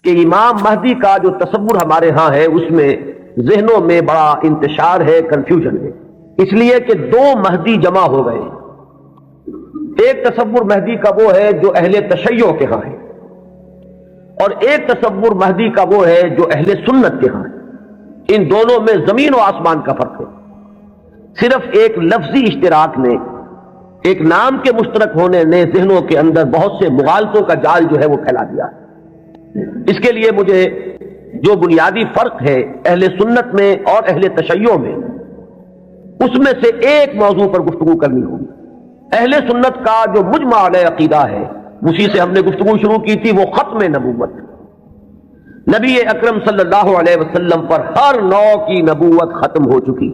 کہ امام مہدی کا جو تصور ہمارے ہاں ہے اس میں ذہنوں میں بڑا انتشار ہے، کنفیوژن ہے، اس لیے کہ دو مہدی جمع ہو گئے۔ ایک تصور مہدی کا وہ ہے جو اہل تشیع کے ہاں ہے، اور ایک تصور مہدی کا وہ ہے جو اہل سنت کے ہاں ہے۔ ان دونوں میں زمین و آسمان کا فرق ہے۔ صرف ایک لفظی اشتراک نے، ایک نام کے مشترک ہونے نے ذہنوں کے اندر بہت سے مغالطوں کا جال جو ہے وہ پھیلا دیا۔ اس کے لیے مجھے جو بنیادی فرق ہے اہل سنت میں اور اہل تشیع میں، اس میں سے ایک موضوع پر گفتگو کرنی ہوگی۔ اہل سنت کا جو مجمع علیہ عقیدہ ہے، اسی سے ہم نے گفتگو شروع کی تھی، وہ ختم نبوت۔ نبی اکرم صلی اللہ علیہ وسلم پر ہر نوع کی نبوت ختم ہو چکی۔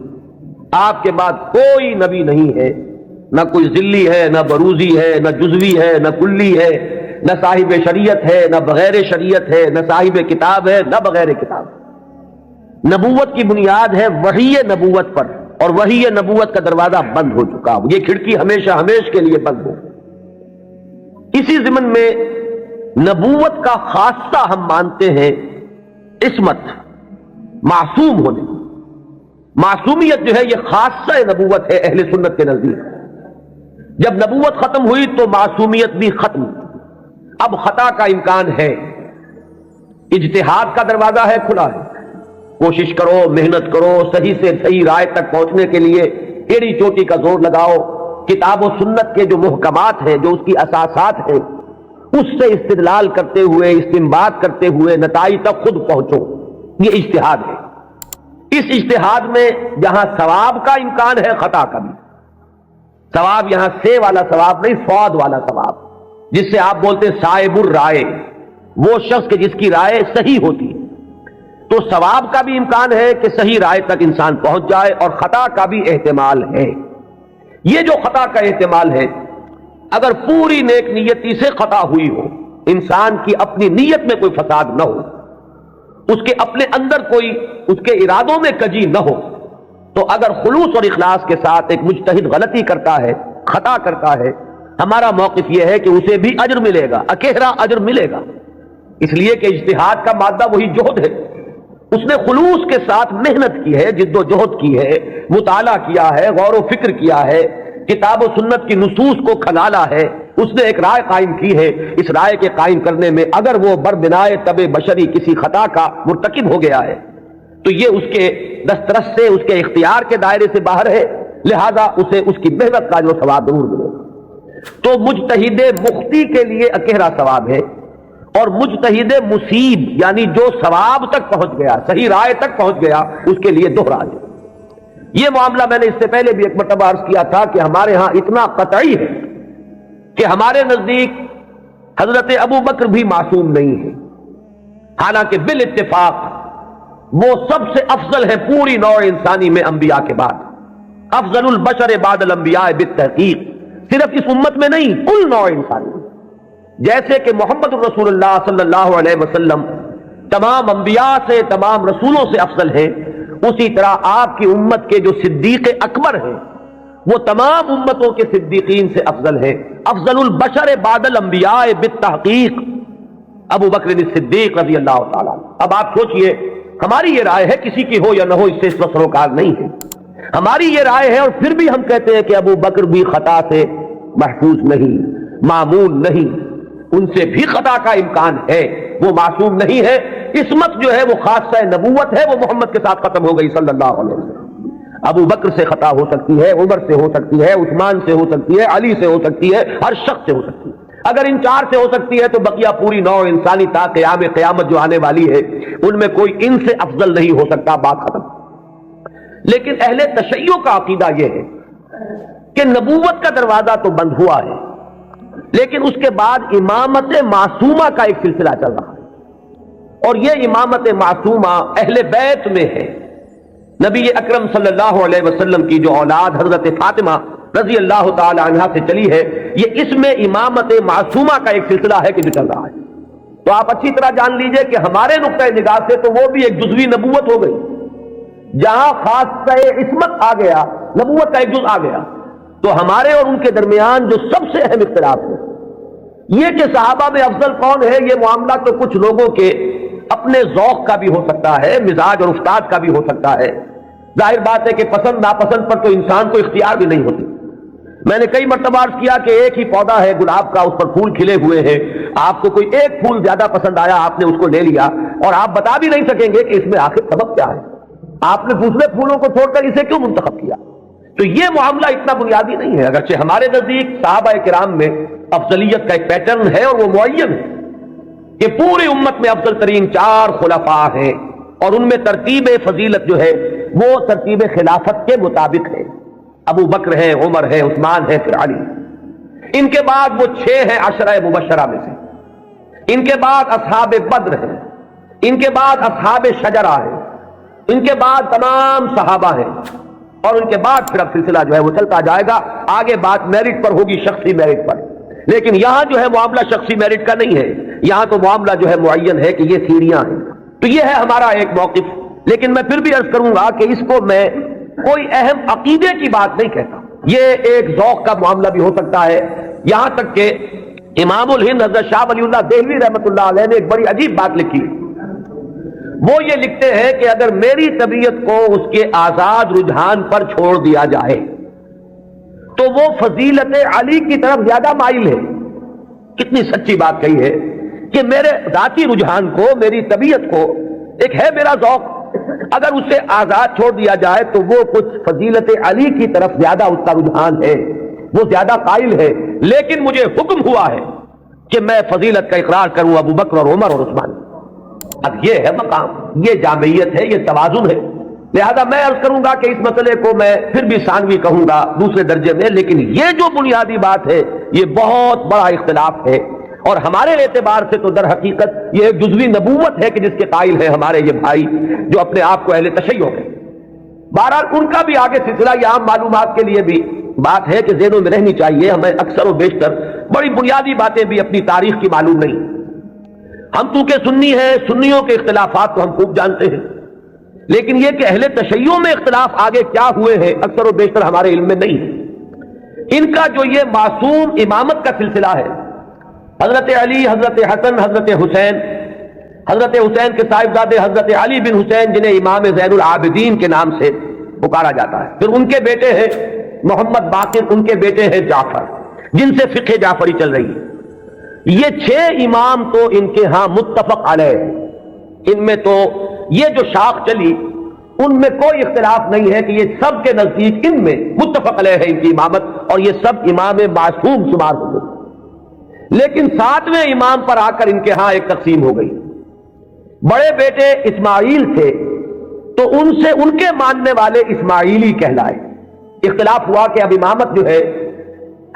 آپ کے بعد کوئی نبی نہیں ہے، نہ کوئی ذلی ہے، نہ بروزی ہے، نہ جزوی ہے، نہ کلی ہے، نہ صاحب شریعت ہے، نہ بغیر شریعت ہے، نہ صاحب کتاب ہے، نہ بغیر کتاب۔ نبوت کی بنیاد ہے وحی نبوت پر، اور وحی نبوت کا دروازہ بند ہو چکا، یہ کھڑکی ہمیشہ ہمیشہ کے لیے بند ہو۔ اسی ضمن میں نبوت کا خاصہ ہم مانتے ہیں عصمت، معصوم ہونے۔ معصومیت جو ہے یہ خاصہ نبوت ہے اہل سنت کے نزدیک۔ جب نبوت ختم ہوئی تو معصومیت بھی ختم۔ اب خطا کا امکان ہے، اجتہاد کا دروازہ ہے، کھلا ہے۔ کوشش کرو، محنت کرو، صحیح سے صحیح رائے تک پہنچنے کے لیے ایڑی چوٹی کا زور لگاؤ۔ کتاب و سنت کے جو محکمات ہیں، جو اس کی اساسات ہیں، اس سے استدلال کرتے ہوئے، استنباط کرتے ہوئے نتائج تک خود پہنچو۔ یہ اجتہاد ہے۔ اس اجتہاد میں جہاں ثواب کا امکان ہے، خطا کا بھی۔ ثواب یہاں سے والا ثواب نہیں، سواد والا ثواب، جس سے آپ بولتے ہیں صائب الرائے، وہ شخص کہ جس کی رائے صحیح ہوتی ہے۔ تو ثواب کا بھی امکان ہے کہ صحیح رائے تک انسان پہنچ جائے، اور خطا کا بھی احتمال ہے۔ یہ جو خطا کا احتمال ہے، اگر پوری نیک نیتی سے خطا ہوئی ہو، انسان کی اپنی نیت میں کوئی فساد نہ ہو، اس کے اپنے اندر کوئی اس کے ارادوں میں کجی نہ ہو، تو اگر خلوص اور اخلاص کے ساتھ ایک مجتہد غلطی کرتا ہے، خطا کرتا ہے، ہمارا موقف یہ ہے کہ اسے بھی اجر ملے گا، اکیرا اجر ملے گا، اس لیے کہ اجتہاد کا مادہ وہی جہد ہے۔ اس نے خلوص کے ساتھ محنت کی ہے، جد و جہد کی ہے، مطالعہ کیا ہے، غور و فکر کیا ہے، کتاب و سنت کی نصوص کو کھنگالا ہے، اس نے ایک رائے قائم کی ہے۔ اس رائے کے قائم کرنے میں اگر وہ بربنائے طبع بشری کسی خطا کا مرتکب ہو گیا ہے تو یہ اس کے دسترس سے، اس کے اختیار کے دائرے سے باہر ہے، لہذا اسے اس کی محنت کا جو ثواب ضرور ملے گا۔ تو مجتہد مختی کے لیے اکیرا ثواب ہے، اور مجتہد مصیب یعنی جو ثواب تک پہنچ گیا، صحیح رائے تک پہنچ گیا، اس کے لیے دوہرا ہے۔ یہ معاملہ میں نے اس سے پہلے بھی ایک مرتبہ عرض کیا تھا کہ ہمارے ہاں اتنا قطعی ہے کہ ہمارے نزدیک حضرت ابو بکر بھی معصوم نہیں ہے، حالانکہ بالاتفاق وہ سب سے افضل ہے پوری نوع انسانی میں انبیاء کے بعد، افضل البشر بعد الانبیاء بالتحقیق، صرف اس امت میں نہیں، کل نوع انسانی میں۔ جیسے کہ محمد الرسول اللہ صلی اللہ علیہ وسلم تمام انبیاء سے، تمام رسولوں سے افضل ہیں، اسی طرح آپ کی امت کے جو صدیق اکبر ہیں وہ تمام امتوں کے صدیقین سے افضل ہیں، افضل البشر بعد الانبیاء بالتحقیق ابو بکر صدیق رضی اللہ تعالیٰ۔ اب آپ سوچئے، ہماری یہ رائے ہے، کسی کی ہو یا نہ ہو اس سے اس وقت سروکار نہیں ہے، ہماری یہ رائے ہے، اور پھر بھی ہم کہتے ہیں کہ ابو بکر بھی خطا سے محفوظ نہیں، معمول نہیں، ان سے بھی خطا کا امکان ہے، وہ معصوم نہیں ہے۔ عصمت جو ہے وہ خاصہ نبوت ہے، وہ محمد کے ساتھ ختم ہو گئی صلی اللہ علیہ وسلم۔ ابو بکر سے خطا ہو سکتی ہے، عمر سے ہو سکتی ہے، عثمان سے ہو سکتی ہے، علی سے ہو سکتی ہے، ہر شخص سے ہو سکتی ہے۔ اگر ان چار سے ہو سکتی ہے تو بقیہ پوری نوع انسانی تا قیام قیامت جو آنے والی ہے ان میں کوئی ان سے افضل نہیں ہو سکتا، بات ختم۔ لیکن اہل تشیع کا عقیدہ یہ ہے کہ نبوت کا دروازہ تو بند ہوا ہے، لیکن اس کے بعد امامت معصومہ کا ایک سلسلہ چل رہا ہے، اور یہ امامت معصومہ اہل بیت میں ہے۔ نبی اکرم صلی اللہ علیہ وسلم کی جو اولاد حضرت فاطمہ رضی اللہ تعالی عنہا سے چلی ہے، یہ اس میں امامت معصومہ کا ایک سلسلہ ہے کہ جو چل رہا ہے۔ تو آپ اچھی طرح جان لیجئے کہ ہمارے نقطۂ نگاہ سے تو وہ بھی ایک جزوی نبوت ہو گئی، جہاں خاصہ عصمت آ گیا، نبوت کا ایک جز آ گیا۔ تو ہمارے اور ان کے درمیان جو سب سے اہم اختلاف ہے یہ کہ صحابہ میں افضل کون ہے، یہ معاملہ تو کچھ لوگوں کے اپنے ذوق کا بھی ہو سکتا ہے، مزاج اور استاد کا بھی ہو سکتا ہے۔ ظاہر بات ہے کہ پسند ناپسند پر تو انسان کو اختیار بھی نہیں ہوتی۔ میں نے کئی مرتبہ عرض کیا کہ ایک ہی پودا ہے گلاب کا، اس پر پھول کھلے ہوئے ہیں، آپ کو کوئی ایک پھول زیادہ پسند آیا، آپ نے اس کو لے لیا اور آپ بتا بھی نہیں سکیں گے کہ اس میں آخر سبب کیا ہے، آپ نے دوسرے پھولوں کو چھوڑ کر اسے کیوں منتخب کیا۔ تو یہ معاملہ اتنا بنیادی نہیں ہے، اگرچہ ہمارے نزدیک صحابہ کرام میں افضلیت کا ایک پیٹرن ہے اور وہ معین ہے کہ پوری امت میں افضل ترین 4 خلفاء ہیں اور ان میں ترتیب فضیلت جو ہے وہ ترتیب خلافت کے مطابق ہے۔ ابو بکر ہے، عمر ہے، عثمان ہے، پھر علی۔ ان کے بعد وہ 6 ہیں عشرہ مبشرہ میں سے، ان کے بعد اصحاب بدر ہیں، ان کے بعد اصحاب شجرہ ہیں، ان کے بعد تمام صحابہ ہیں، اور ان کے بعد پھر اب سلسلہ جو ہے وہ چلتا جائے گا، آگے بات میرٹ پر ہوگی، شخصی میرٹ پر۔ لیکن یہاں جو ہے معاملہ شخصی میرٹ کا نہیں ہے، یہاں تو معاملہ جو ہے معین ہے کہ یہ سیڑھیاں ہیں۔ تو یہ ہے ہمارا ایک موقف، لیکن میں پھر بھی عرض کروں گا کہ اس کو میں کوئی اہم عقیدے کی بات نہیں کہتا، یہ ایک ذوق کا معاملہ بھی ہو سکتا ہے۔ یہاں تک کہ امام الہند حضرت شاہ ولی اللہ دہلوی رحمۃ اللہ علیہ نے ایک بڑی عجیب بات لکھی، وہ یہ لکھتے ہیں کہ اگر میری طبیعت کو اس کے آزاد رجحان پر چھوڑ دیا جائے تو وہ فضیلت علی کی طرف زیادہ مائل ہے۔ کتنی سچی بات کہی ہے کہ میرے ذاتی رجحان کو، میری طبیعت کو، ایک ہے میرا ذوق، اگر اسے آزاد چھوڑ دیا جائے تو وہ کچھ فضیلت علی کی طرف زیادہ اس کا رجحان ہے، وہ زیادہ قائل ہے، لیکن مجھے حکم ہوا ہے کہ میں فضیلت کا اقرار کروں ابو بکر اور عمر اور عثمان۔ اب یہ ہے مقام، یہ جامعیت ہے، یہ توازن ہے۔ لہذا میں عرض کروں گا کہ اس مسئلے کو میں پھر بھی ثانوی کہوں گا، دوسرے درجے میں، لیکن یہ جو بنیادی بات ہے یہ بہت بڑا اختلاف ہے، اور ہمارے اعتبار سے تو در حقیقت یہ ایک جزوی نبوت ہے کہ جس کے قائل ہیں ہمارے یہ بھائی جو اپنے آپ کو اہل تشیع ہیں۔ بہرحال ان کا بھی آگے سلسلہ، یہ عام معلومات کے لیے بھی بات ہے کہ ذہنوں میں رہنی چاہیے، ہمیں اکثر و بیشتر بڑی بنیادی باتیں بھی اپنی تاریخ کی معلوم نہیں۔ ہم چونکہ سنی ہیں، سنیوں کے اختلافات تو ہم خوب جانتے ہیں، لیکن یہ کہ اہل تشیع میں اختلاف آگے کیا ہوئے ہیں اکثر و بیشتر ہمارے علم میں نہیں ہے۔ ان کا جو یہ معصوم امامت کا سلسلہ ہے، حضرت علی، حضرت حسن، حضرت حسین، حضرت حسین کے صاحبزادے حضرت علی بن حسین جنہیں امام زین العابدین کے نام سے پکارا جاتا ہے، پھر ان کے بیٹے ہیں محمد باقر، ان کے بیٹے ہیں جعفر جن سے فقہ جعفری چل رہی ہے۔ یہ 6 امام تو ان کے ہاں متفق علیہ، ان میں تو یہ جو شاخ چلی ان میں کوئی اختلاف نہیں ہے کہ یہ سب کے نزدیک ان میں متفق علیہ ہے ان کی امامت، اور یہ سب امام معصوم شمار ہو گئے۔ لیکن 7ویں امام پر آ کر ان کے ہاں ایک تقسیم ہو گئی۔ بڑے بیٹے اسماعیل تھے تو ان سے ان کے ماننے والے اسماعیلی کہلائے۔ اختلاف ہوا کہ اب امامت جو ہے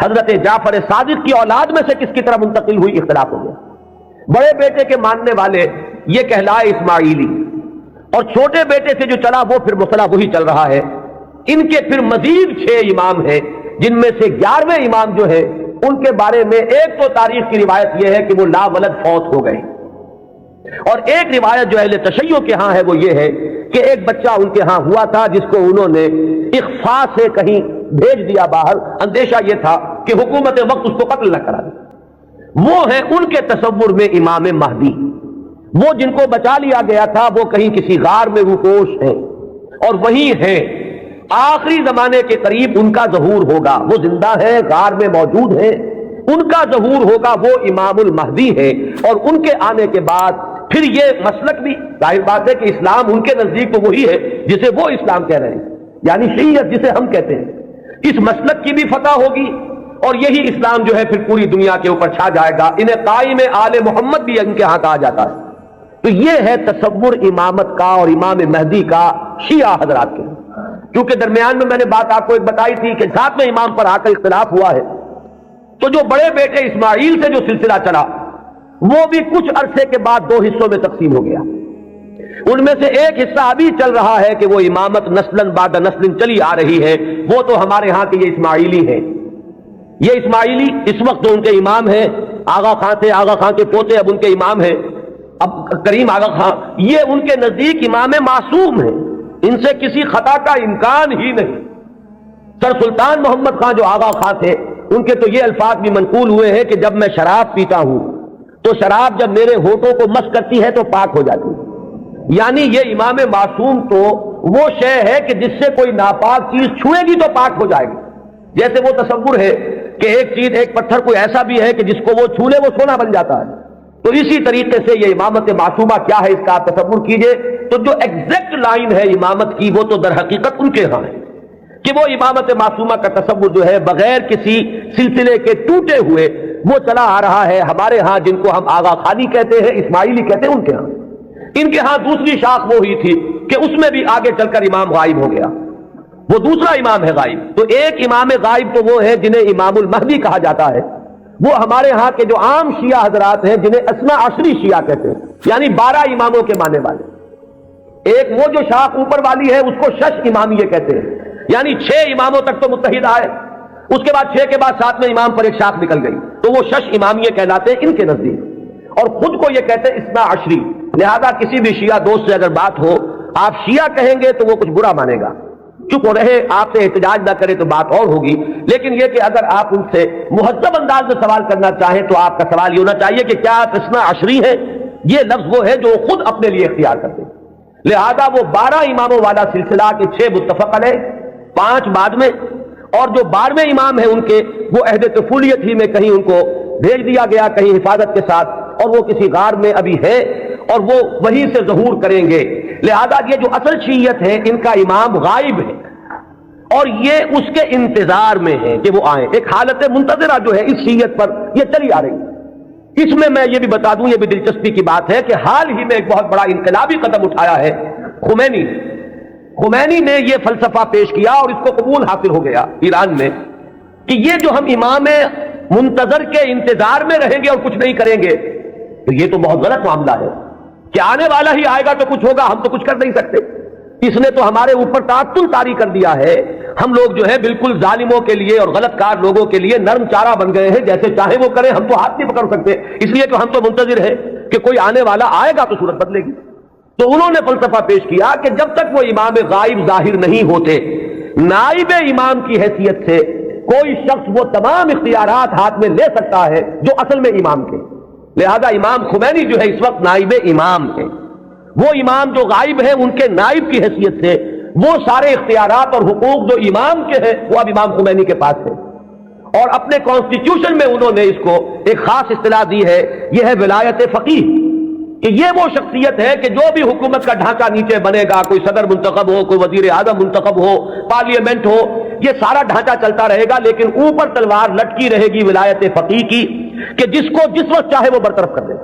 حضرت جعفر صادق کی اولاد میں سے کس کی طرف منتقل ہوئی، اختلاف ہو گیا۔ بڑے بیٹے کے ماننے والے یہ کہلائے اسماعیلی، اور چھوٹے بیٹے سے جو چلا وہ پھر مسئلہ وہی چل رہا ہے۔ ان کے پھر مزید 6 امام ہیں، جن میں سے 11ویں امام جو ہے ان کے بارے میں ایک تو تاریخ کی روایت یہ ہے کہ وہ لا ولد فوت ہو گئے، اور ایک روایت جو اہل تشیع کے ہاں ہے وہ یہ ہے کہ ایک بچہ ان کے ہاں ہوا تھا جس کو انہوں نے اخفاء سے کہیں بھیج دیا باہر، اندیشہ یہ تھا کہ حکومت وقت اس کو قتل نہ کرا دے۔ وہ ہیں ان کے تصور میں امام مہدی، وہ جن کو بچا لیا گیا تھا وہ کہیں کسی غار میں روپوش ہیں اور وہی ہیں، آخری زمانے کے قریب ان کا ظہور ہوگا، وہ زندہ ہیں، غار میں موجود ہیں، ان کا ظہور ہوگا، وہ امام المہدی ہے۔ اور ان کے آنے کے بعد پھر یہ مسلک بھی ظاہر بات ہے کہ اسلام ان کے نزدیک تو وہی ہے جسے وہ اسلام کہہ رہے ہیں، یعنی شیعت جسے ہم کہتے ہیں، اس مسلک کی بھی فتح ہوگی اور یہی اسلام جو ہے پھر پوری دنیا کے اوپر چھا جائے گا۔ انہیں قائم آل محمد بھی ان کے ہاں کہا جاتا ہے۔ تو یہ ہے تصور امامت کا اور امام مہدی کا شیعہ حضرات کے۔ کیونکہ درمیان میں نے بات آپ کو ایک بتائی تھی کہ 7ویں امام پر آ کر اختلاف ہوا ہے، تو جو بڑے بیٹے اسماعیل سے جو سلسلہ چلا وہ بھی کچھ عرصے کے بعد 2 حصوں میں تقسیم ہو گیا۔ ان میں سے ایک حصہ ابھی چل رہا ہے کہ وہ امامت نسلاً بعد نسل چلی آ رہی ہے، وہ تو ہمارے ہاں کے یہ اسماعیلی ہیں۔ یہ اسماعیلی اس وقت تو ان کے امام ہیں، آغا خان تھے، آغا خان کے پوتے اب ان کے امام ہیں، اب کریم آغا خان، یہ ان کے نزدیک امام معصوم ہیں، ان سے کسی خطا کا امکان ہی نہیں۔ سر سلطان محمد خان جو آغا خان تھے ان کے تو یہ الفاظ بھی منقول ہوئے ہیں کہ جب میں شراب پیتا ہوں تو شراب جب میرے ہونٹوں کو مس کرتی ہے تو پاک ہو جاتی ہے۔ یعنی یہ امام معصوم تو وہ شے ہے کہ جس سے کوئی ناپاک چیز چھوئے گی تو پاک ہو جائے گی۔ جیسے وہ تصور ہے کہ ایک چیز، ایک پتھر کوئی ایسا بھی ہے کہ جس کو وہ چھو لے وہ سونا بن جاتا ہے، تو اسی طریقے سے یہ امامت معصومہ کیا ہے اس کا آپ تصور کیجئے۔ تو جو ایگزیکٹ لائن ہے امامت کی وہ تو در حقیقت ان کے ہاں ہے کہ وہ امامت معصومہ کا تصور جو ہے بغیر کسی سلسلے کے ٹوٹے ہوئے وہ چلا آ رہا ہے۔ ہمارے ہاں جن کو ہم آغا خانی کہتے ہیں، اسماعیلی کہتے ہیں، ان کے ہاں، ان کے ہاں دوسری شاخ وہ ہوئی تھی کہ اس میں بھی آگے چل کر امام غائب ہو گیا، وہ دوسرا امام ہے غائب۔ تو ایک امام غائب تو وہ ہے جنہیں امام المہدی کہا جاتا ہے، وہ ہمارے ہاں کے جو عام شیعہ حضرات ہیں جنہیں اثنا عشری شیعہ کہتے ہیں، یعنی 12 اماموں کے ماننے والے۔ ایک وہ جو شاخ اوپر والی ہے اس کو شش امامیہ کہتے ہیں، یعنی 6 اماموں تک تو متحد آئے، اس کے بعد 6 کے بعد 7ویں امام پر ایک شاخ نکل گئی، تو وہ شش امامیہ کہلاتے ہیں ان کے نزدیک، اور خود کو یہ کہتے ہیں اثنا عشری۔ لہذا کسی بھی شیعہ دوست سے اگر بات ہو، آپ شیعہ کہیں گے تو وہ کچھ برا مانے گا، چپ رہے، آپ سے احتجاج نہ کرے تو بات اور ہوگی، لیکن یہ کہ اگر آپ ان سے مہذب انداز میں سوال کرنا چاہیں تو آپ کا سوال یہ ہونا چاہیے کہ کیا آپ اثنا عشری ہیں؟ یہ لفظ وہ ہے جو خود اپنے لیے اختیار کرتے ہیں۔ لہذا وہ 12 اماموں والا سلسلہ کے 6 متفق علیہ، 5 بعد میں، اور جو 12ویں امام ہیں ان کے وہ عہد طفولیت ہی میں کہیں ان کو بھیج دیا گیا کہیں حفاظت کے ساتھ، اور وہ کسی غار میں ابھی ہے اور وہ وہیں سے ظہور کریں گے۔ لہذا یہ جو اصل شیعت ہے ان کا امام غائب ہے اور یہ اس کے انتظار میں ہے کہ وہ آئیں۔ ایک حالت منتظرہ جو ہے اس شیعت پر یہ چلی آ رہی ہے۔ اس میں یہ بھی بتا دوں، یہ بھی دلچسپی کی بات ہے کہ حال ہی میں ایک بہت بڑا انقلابی قدم اٹھایا ہے خمینی نے یہ فلسفہ پیش کیا اور اس کو قبول حاصل ہو گیا ایران میں کہ یہ جو ہم امام منتظر کے انتظار میں رہیں گے اور کچھ نہیں کریں گے تو یہ تو بہت غلط معاملہ ہے کہ آنے والا ہی آئے گا تو کچھ ہوگا، ہم تو کچھ کر نہیں سکتے۔ اس نے تو ہمارے اوپر تعطل طاری کر دیا ہے، ہم لوگ جو ہے بالکل ظالموں کے لیے اور غلط کار لوگوں کے لیے نرم چارہ بن گئے ہیں، جیسے چاہے وہ کریں، ہم تو ہاتھ نہیں پکڑ سکتے، اس لیے کہ ہم تو منتظر ہیں کہ کوئی آنے والا آئے گا تو صورت بدلے گی۔ تو انہوں نے فلسفہ پیش کیا کہ جب تک وہ امام غائب ظاہر نہیں ہوتے، نائب امام کی حیثیت سے کوئی شخص وہ تمام اختیارات ہاتھ میں لے سکتا ہے جو اصل میں امام کے۔ لہذا امام خمینی جو ہے اس وقت نائب امام ہے، وہ امام جو غائب ہیں ان کے نائب کی حیثیت سے وہ سارے اختیارات اور حقوق جو امام کے ہیں وہ اب امام خمینی کے پاس ہے، اور اپنے کانسٹیٹیوشن میں انہوں نے اس کو ایک خاص اصطلاح دی ہے، یہ ہے ولایت فقیہ، کہ یہ وہ شخصیت ہے کہ جو بھی حکومت کا ڈھانچہ نیچے بنے گا، کوئی صدر منتخب ہو، کوئی وزیر اعظم منتخب ہو، پارلیمنٹ ہو، یہ سارا ڈھانچہ چلتا رہے گا، لیکن اوپر تلوار لٹکی رہے گی ولایت فقیہ کی کہ جس کو جس وقت چاہے وہ برطرف کر دے۔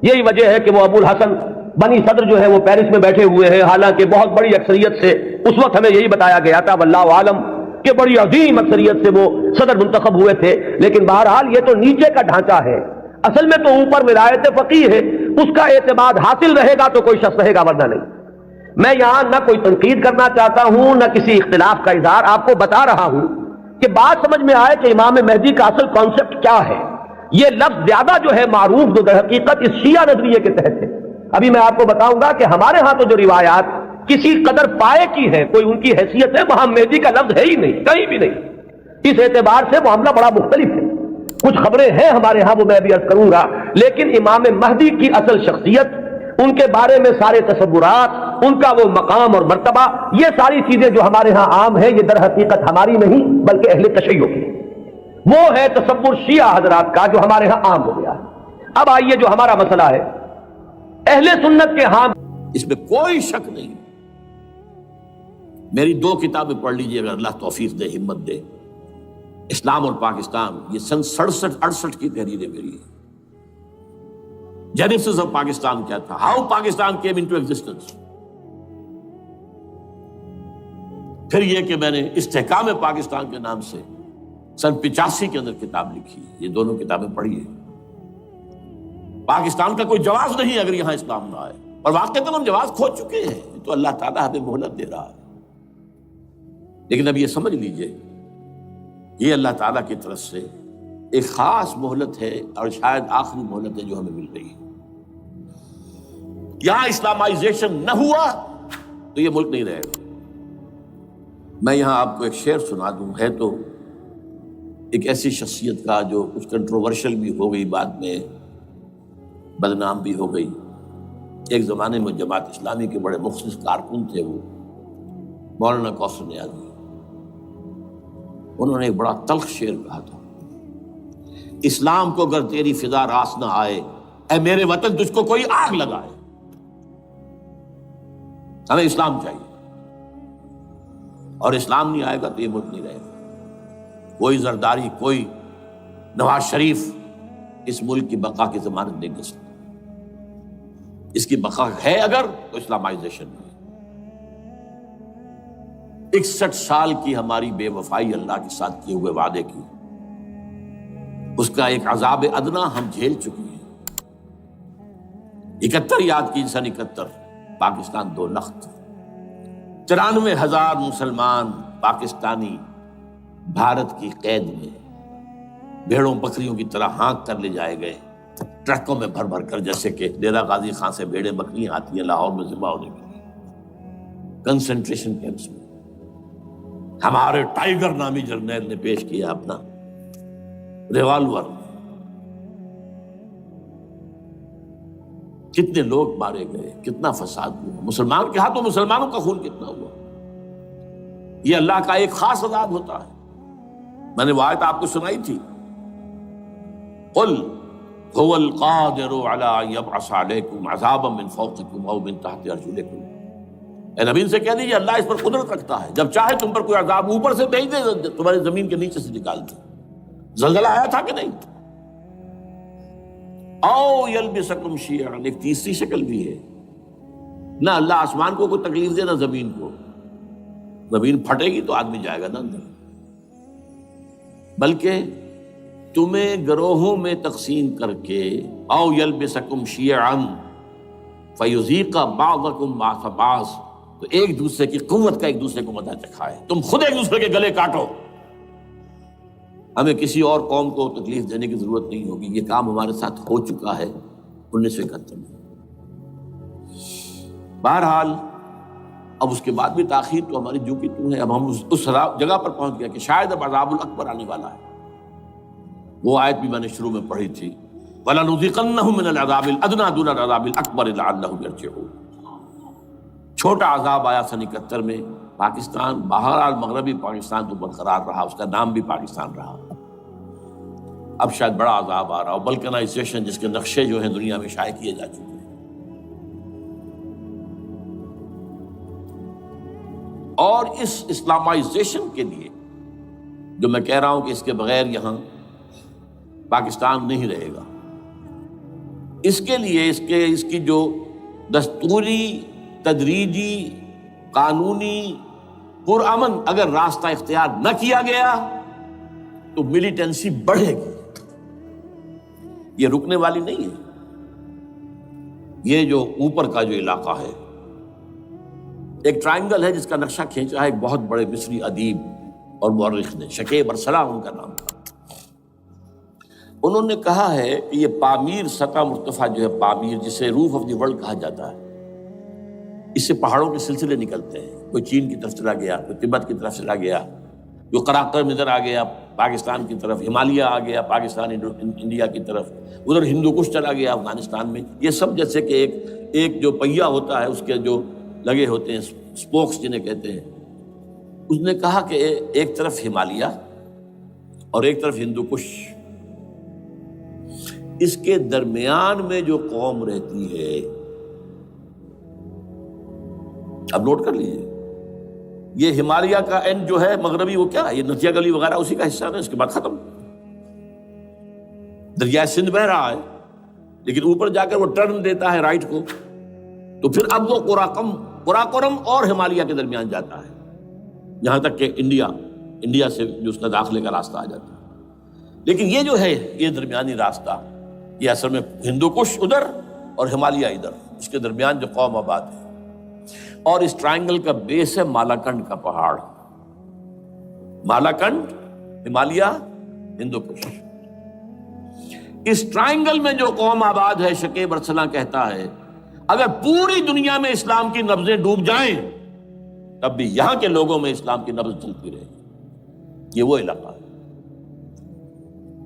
یہی وجہ ہے کہ وہ ابو الحسن بنی صدر جو ہے وہ پیرس میں بیٹھے ہوئے ہیں، حالانکہ بہت بڑی اکثریت سے اس وقت ہمیں یہی بتایا گیا تھا واللہ عالم کہ بڑی عظیم اکثریت سے وہ صدر منتخب ہوئے تھے، لیکن بہرحال یہ تو نیچے کا ڈھانچہ ہے، اصل میں تو اوپر ولایت فقیہ ہے، اس کا اعتماد حاصل رہے گا تو کوئی شخص رہے گا، ورنہ نہیں۔ میں یہاں نہ کوئی تنقید کرنا چاہتا ہوں نہ کسی اختلاف کا اظہار، آپ کو بتا رہا ہوں کہ بات سمجھ میں آئے کہ امام مہدی کا اصل کانسیپٹ کیا ہے۔ یہ لفظ زیادہ جو ہے معروف جو در حقیقت اس شیعہ نظریے کے تحت ہے۔ ابھی میں آپ کو بتاؤں گا کہ ہمارے ہاں تو جو روایات کسی قدر پائے کی ہے، کوئی ان کی حیثیت ہے، وہاں مہدی کا لفظ ہے ہی نہیں، کہیں بھی نہیں۔ اس اعتبار سے معاملہ بڑا مختلف ہے۔ کچھ خبریں ہیں ہمارے ہاں، وہ میں بھی عرض کروں گا، لیکن امام مہدی کی اصل شخصیت، ان کے بارے میں سارے تصورات، ان کا وہ مقام اور مرتبہ، یہ ساری چیزیں جو ہمارے ہاں عام ہیں، یہ در حقیقت ہماری نہیں بلکہ اہل تشیع کی، وہ ہے تصور شیعہ حضرات کا جو ہمارے ہاں عام ہو گیا ہے۔ اب آئیے جو ہمارا مسئلہ ہے اہل سنت کے ہاں، اس میں کوئی شک نہیں۔ میری 2 کتابیں پڑھ لیجئے اگر اللہ توفیق دے، ہمت دے، اسلام اور پاکستان، یہ سن 67-68 کی تحریریں میری ہیں۔ جینیسس آف پاکستان کیا تھا، how Pakistan came into existence. پھر یہ کہ میں نے استحکام پاکستان کے نام سے سن 85 کے اندر کتاب لکھی، یہ دونوں کتابیں پڑھی ہیں۔ پاکستان کا کوئی جواز نہیں اگر یہاں اسلام نہ آئے، اور واقعتاً ہم جواز کھو چکے ہیں، تو اللہ تعالیٰ ہمیں مہلت دے رہا ہے۔ لیکن اب یہ سمجھ لیجئے یہ اللہ تعالیٰ کی طرف سے ایک خاص مہلت ہے، اور شاید آخری مہلت ہے جو ہمیں مل رہی ہے۔ یہاں اسلامائزیشن نہ ہوا تو یہ ملک نہیں رہے گا۔ میں یہاں آپ کو ایک شعر سنا دوں، ہے تو ایک ایسی شخصیت کا جو کچھ کنٹروورشل بھی ہو گئی بعد میں، بدنام بھی ہو گئی. ایک زمانے میں جماعت اسلامی کے بڑے مخلص کارکن تھے وہ مولانا کوثر نیازی. انہوں نے ایک بڑا تلخ شعر کہا تھا، اسلام کو اگر تیری فضا راس نہ آئے، اے میرے وطن تجھ کو کوئی آگ لگائے. ہمیں اسلام چاہیے، اور اسلام نہیں آئے گا تو یہ ملک نہیں رہے گا. کوئی زرداری، کوئی نواز شریف اس ملک کی بقا کی ضمانت نہیں دے سکتا. اس کی بقا ہے اگر تو اسلامائزیشن ہے. 61 سال کی ہماری بے وفائی اللہ کے ساتھ کیے ہوئے وعدے کی، اس کا ایک عذاب ادنا ہم جھیل چکے ہیں. 71 یاد کی، سن 71 پاکستان 2 لخت، 94,000 مسلمان پاکستانی بھارت کی قید میں بھیڑوں بکریوں کی طرح ہانک کر لے جائے گئے، ٹرکوں میں بھر بھر کر، جیسے کہ ڈیرہ غازی خان سے بھیڑیں بکریاں آتی ہیں لاہور میں ذبح ہونے کے لیے. کنسنٹریشن کیمپس میں ہمارے ٹائیگر نامی جرنیل نے پیش کیا اپنا ریوالور. کتنے لوگ مارے گئے، کتنا فساد ہوا. مسلمان کے ہاتھوں مسلمانوں کا خون کتنا ہوا. یہ اللہ کا ایک خاص عذاب ہوتا ہے. میں نے وہ آیت آپ کو سنائی تھی، قل هو القادر على ان يبعث عليكم عذابا من فوقكم او من تحت ارجلكم. اے نبی سے کہہ دیجیے اللہ اس پر قدرت رکھتا ہے، جب چاہے تم پر کوئی عذاب اوپر سے بھیج دے، تمہاری زمین کے نیچے سے نکال دے. زلزلہ آیا تھا کہ نہیں؟ او یلبسکم شیعا، ایک تیسری شکل بھی ہے. نہ اللہ آسمان کو کوئی تکلیف دے، نہ زمین کو. زمین پھٹے گی تو آدمی جائے گا نا اندر، بلکہ تمہیں گروہوں میں تقسیم کر کے او یلبسکم شیعا فیذیق بعضکم بعض بعض، تو ایک دوسرے کی قوت کا ایک دوسرے کو مزہ چکھائے. تم خود ایک دوسرے کے گلے کاٹو. ہمیں کسی اور قوم کو تکلیف دینے کی ضرورت نہیں ہوگی. یہ کام ہمارے ساتھ ہو چکا ہے 1971 میں. بہرحال اب اس کے بعد بھی تاخیر تو ہماری جو کی تو ہے. اب ہم اس جگہ پر پہنچ گیا کہ شاید اب عذاب الاکبر آنے والا ہے. وہ آیت بھی میں نے شروع میں پڑھی تھی، وَلَنُذِيقَنَّهُم مِّنَ الْعَذَابِ الْأَدْنَىٰ دُونَ الْعَذَابِ الْأَكْبَرِ لَعَلَّهُمْ يَرْجِعُونَ. چھوٹا عذاب آیا سن 71 میں پاکستان. بہرحال مغربی پاکستان تو برقرار رہا، اس کا نام بھی پاکستان رہا. اب شاید بڑا عذاب آ رہا ہو، بلکنائزیشن جس کے نقشے جو ہیں دنیا میں شائع کیے جا چکے ہیں. اور اس اسلامائزیشن کے لیے جو میں کہہ رہا ہوں کہ اس کے بغیر یہاں پاکستان نہیں رہے گا، اس کے لیے اس کی جو دستوری، تدریجی، قانونی، پرامن اگر راستہ اختیار نہ کیا گیا تو ملیٹنسی بڑھے گی. یہ رکنے والی نہیں ہے. یہ جو اوپر کا جو علاقہ ہے، ایک ٹرائنگل ہے جس کا نقشہ کھینچا ہے ایک بہت بڑے مصری ادیب اور مورخ نے، شکیب ارسلان ان کا نام تھا. انہوں نے کہا ہے کہ یہ پامیر، سطح مرتفع جو ہے پامیر، جسے روف آف دی ورلڈ کہا جاتا ہے، اس سے پہاڑوں کے سلسلے نکلتے ہیں. کوئی چین کی طرف چلا گیا، کوئی تبت کی طرف چلا گیا، جو قراقرم ادھر آ گیا پاکستان کی طرف، ہمالیہ آ گیا پاکستان انڈیا کی طرف، ادھر ہندو کش چلا گیا افغانستان میں. یہ سب جیسے کہ ایک جو پہیا ہوتا ہے اس کے جو لگے ہوتے ہیں اسپوکس جنہیں کہتے ہیں. اس نے کہا کہ ایک طرف ہمالیہ اور ایک طرف ہندو کش، اس کے درمیان میں جو قوم رہتی ہے، اب نوٹ کر لیجیے، یہ ہمالیہ کا اینڈ جو ہے مغربی، وہ کیا ہے؟ یہ نتیا گلی وغیرہ اسی کا حصہ ہے. اس کے بعد ختم، دریائے سندھ بہ رہا ہے، لیکن اوپر جا کر وہ ٹرن دیتا ہے رائٹ کو، تو پھر اب وہ قراقرم اور ہمالیہ کے درمیان جاتا ہے، یہاں تک کہ انڈیا سے جو اس کا داخلے کا راستہ آ جاتا ہے. لیکن یہ جو ہے یہ درمیانی راستہ، یہ اصل میں ہندو کش ادھر اور ہمالیہ ادھر، اس کے درمیان جو قوم آباد ہے. اور اس ٹرائنگل کا بیس ہے مالاکنڈ کا پہاڑ. مالاکنڈ، ہمالیہ، ہندو کش. اس ٹرائنگل میں جو قوم آباد ہے، شکیب ارسلان کہتا ہے اگر پوری دنیا میں اسلام کی نبضیں ڈوب جائیں تب بھی یہاں کے لوگوں میں اسلام کی نبض چلتی رہے گی. یہ وہ علاقہ ہے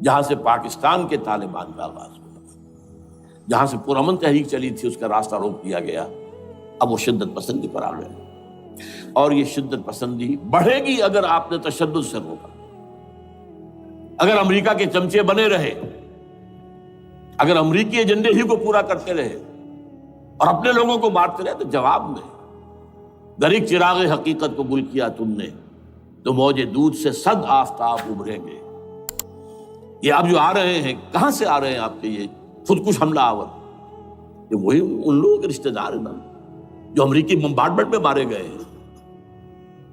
جہاں سے پاکستان کے طالبان کا آغاز ہوا، جہاں سے پرامن تحریک چلی تھی اس کا راستہ روک دیا گیا، اب وہ شدت پسندی پر آ گئے، اور یہ شدت پسندی بڑھے گی اگر آپ نے تشدد سے روکا، اگر امریکہ کے چمچے بنے رہے، اگر امریکی ایجنڈے ہی کو پورا کرتے رہے اور اپنے لوگوں کو مارتے رہے، تو جواب میں دریک چراغ حقیقت کو گل کیا تم نے تو موج دودھ سے صد آفتاب ابھریں گے۔ یہ آپ جو آ رہے ہیں، کہاں سے آ رہے ہیں آپ کے یہ خودکش حملہ آور؟ یہ وہی ان لوگوں کے رشتہ دار ہیں نا جو امریکی بمبارڈمنٹ میں مارے گئے ہیں،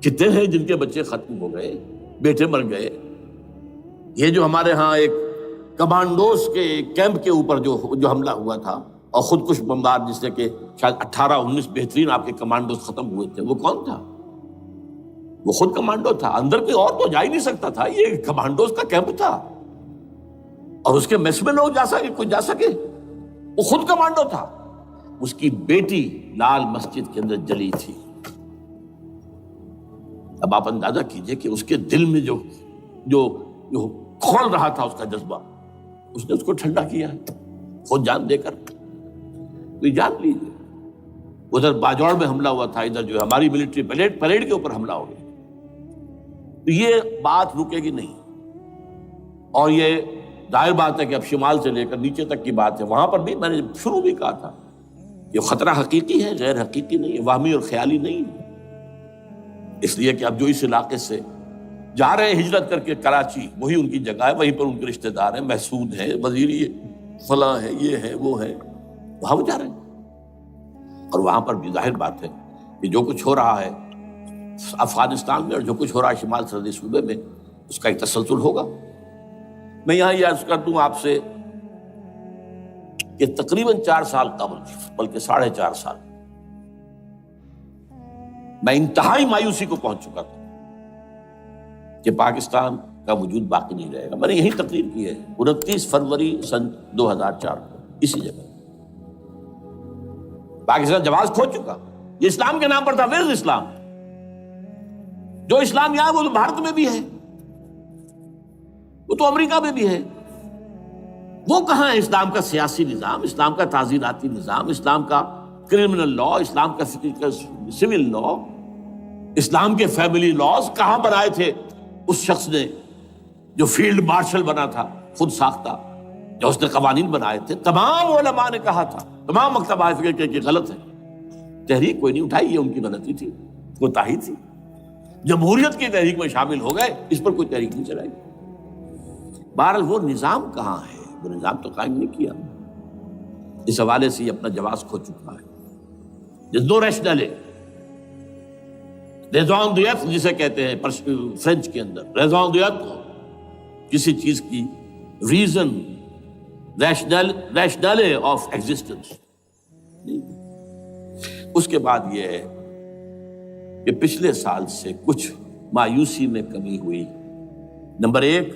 کتنے ہیں جن کے بچے ختم ہو گئے، بیٹے مر گئے۔ یہ جو ہمارے ہاں ایک کمانڈوز کے کیمپ کے اوپر جو حملہ ہوا تھا اور خودکش بمبار، جس سے کہ شاید 18-19 بہترین آپ کے کمانڈوز ختم ہوئے تھے، وہ کون تھا؟ وہ خود کمانڈو تھا، اندر کوئی اور تو جا ہی نہیں سکتا تھا، یہ کمانڈوز کا کیمپ تھا، اور اس کے میس میں لوگ کوئی جا سکے؟ وہ خود کمانڈو تھا۔ اس کی بیٹی لال مسجد کے اندر جلی تھی۔ اب آپ اندازہ کیجئے کہ اس کے دل میں جو کھول رہا تھا اس کا جذبہ، اس نے اس کو ٹھنڈا کیا خود جان دے کر۔ تو جان لیجیے، ادھر باجوڑ میں حملہ ہوا تھا، ادھر جو ہماری ملٹری پریڈ کے اوپر حملہ ہو گیا، تو یہ بات رکے گی نہیں۔ اور یہ ظاہر بات ہے کہ اب شمال سے لے کر نیچے تک کی بات ہے، وہاں پر بھی میں نے شروع بھی کہا تھا یہ خطرہ حقیقی ہے، غیر حقیقی نہیں ہے، وہمی اور خیالی نہیں ہے۔ اس لیے کہ اب جو اس علاقے سے جا رہے ہیں ہجرت کر کے کراچی، وہی ان کی جگہ ہے، وہیں پر ان کے رشتہ دار ہیں، محسود ہیں، وزیری فلاں ہے، یہ ہے وہ ہے، وہاں وہ جا رہے ہیں۔ اور وہاں پر بھی ظاہر بات ہے کہ جو کچھ ہو رہا ہے افغانستان میں اور جو کچھ ہو رہا ہے شمال سرحدی صوبے میں، اس کا ایک تسلسل ہوگا۔ میں یہاں یہ عرض کر دوں آپ سے کہ تقریباً 4 سال قبل، بلکہ 4.5 سال، میں انتہائی مایوسی کو پہنچ چکا تھا کہ پاکستان کا وجود باقی نہیں رہے گا۔ میں نے یہی تقریر کی ہے 29 فروری سن 2004 کو، اسی جگہ۔ پاکستان جواز کھو چکا، یہ اسلام کے نام پر تھا، ویئر اسلام؟ جو اسلام یہاں وہ تو بھارت میں بھی ہے، وہ تو امریکہ میں بھی ہے، وہ کہاں ہے اسلام کا سیاسی نظام، اسلام کا تعزیراتی نظام، اسلام کا کرمنل لا، اسلام کا سول لا، اسلام کے فیملی لاز کہاں بنائے تھے اس شخص نے جو فیلڈ مارشل بنا تھا، خود ساختہ، جو اس نے قوانین بنائے تھے؟ تمام علماء نے کہا تھا، تمام مکتبہ فکر کے کہ غلط ہے، تحریک کوئی نہیں اٹھائی، یہ ان کی غلطی تھی، کوتاہی تھی۔ جمہوریت کی تحریک میں شامل ہو گئے، اس پر کوئی تحریک نہیں چلائی۔ بہرحال وہ نظام کہاں ہے؟ وہ نظام تو قائم نہیں کیا۔ اس حوالے سے یہ اپنا جواز کھو چکا ہے۔ There's no rationale، raison d'être جسے کہتے ہیں فرینچ کے اندر، raison d'être کسی چیز کی ریزن، rationale آف ایگزسٹنس۔ اس کے بعد یہ ہے کہ پچھلے سال سے کچھ مایوسی میں کمی ہوئی۔ Number 1،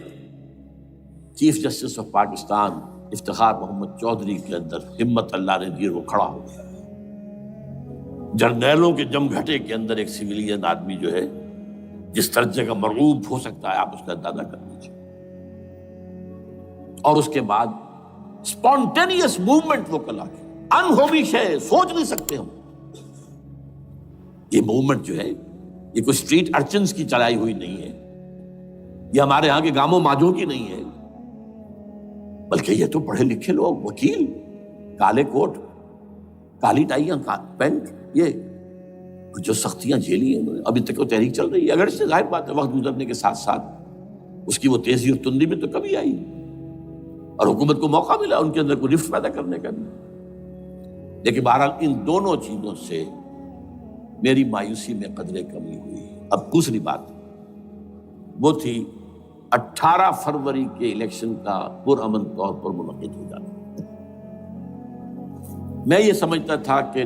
chief justice of Pakistan Iftikhar Muhammad Chaudhry کے اندر ہمت اللہ نے دی، وہ کھڑا ہو گیا۔ جرنیلوں کے جمگھٹے کے اندر ایک سویلین آدمی جو ہے جس درجے کا مرغوب ہو سکتا ہے، آپ اس کا اندازہ کر لیجیے۔ اور اس کے بعد اسپونٹینیس موومنٹ وہ کلا کے انہوبی شے، سوچ نہیں سکتے ہم۔ یہ موومنٹ جو ہے یہ کوئی اسٹریٹ ارچنز کی چلائی ہوئی نہیں ہے، یہ ہمارے ہاں کے گاموں ماجوں کی نہیں ہے، بلکہ یہ تو پڑھے لکھے لوگ، وکیل، کالے کوٹ، کالی ٹائیاں، پینٹ، یہ جو سختیاں جھیلی ہیں انہوں نے، ابھی تک وہ تحریک چل رہی ہے۔ اگر اس سے ظاہر بات ہے وقت گزرنے کے ساتھ ساتھ اس کی وہ تیزی اور تندی میں تو کمی آئی، اور حکومت کو موقع ملا ان کے اندر کوئی رفت پیدا کرنے کا بھی۔ لیکن بہرحال ان دونوں چیزوں سے میری مایوسی میں قدرے کمی ہوئی۔ اب دوسری بات وہ تھی 18 فروری کے الیکشن کا پرامن طور پر منعقد ہو جانا۔ میں یہ سمجھتا تھا کہ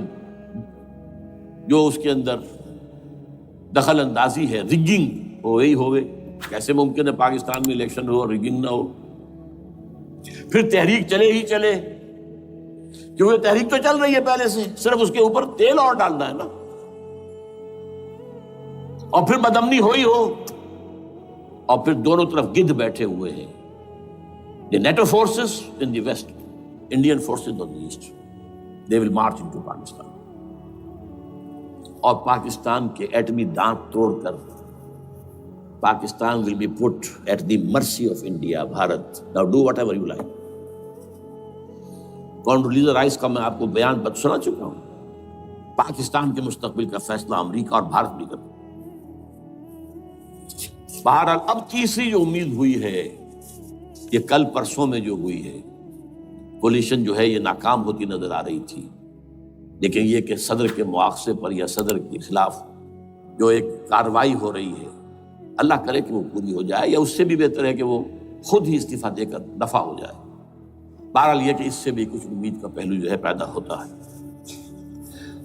جو اس کے اندر دخل اندازی ہے، ریگنگ، وہ وہی ہوئے۔ کیسے ممکن ہے پاکستان میں الیکشن ہو اور ریگنگ نہ ہو؟ پھر تحریک چلے ہی چلے، کیونکہ تحریک تو چل رہی ہے پہلے سے، صرف اس کے اوپر تیل اور ڈالنا ہے نا، اور پھر بدامنی ہوئی ہو، اور پھر دونوں طرف گدھ بیٹھے ہوئے ہیں، the NATO forces in the west Indian forces on the east. They will march into Pakistan. اور پاکستان کے ایٹمی دانت توڑ کر Pakistan will be put at the mercy of India, Bharat. Now do whatever you like. Condoleezza Rice کا میں آپ کو بیان سنا چکا ہوں. پاکستان کے مستقبل کا فیصلہ امریکہ اور بھارت بھی کرتا. بہرحال اب تیسری جو امید ہوئی ہے یہ کل پرسوں میں جو ہوئی ہے، کولیشن جو ہے یہ ناکام ہوتی نظر آ رہی تھی، لیکن یہ کہ صدر کے مواخذے پر یا صدر کے خلاف جو ایک کارروائی ہو رہی ہے، اللہ کرے کہ وہ پوری ہو جائے، یا اس سے بھی بہتر ہے کہ وہ خود ہی استعفیٰ دے کر دفع ہو جائے. بہرحال یہ کہ اس سے بھی کچھ امید کا پہلو جو ہے پیدا ہوتا ہے.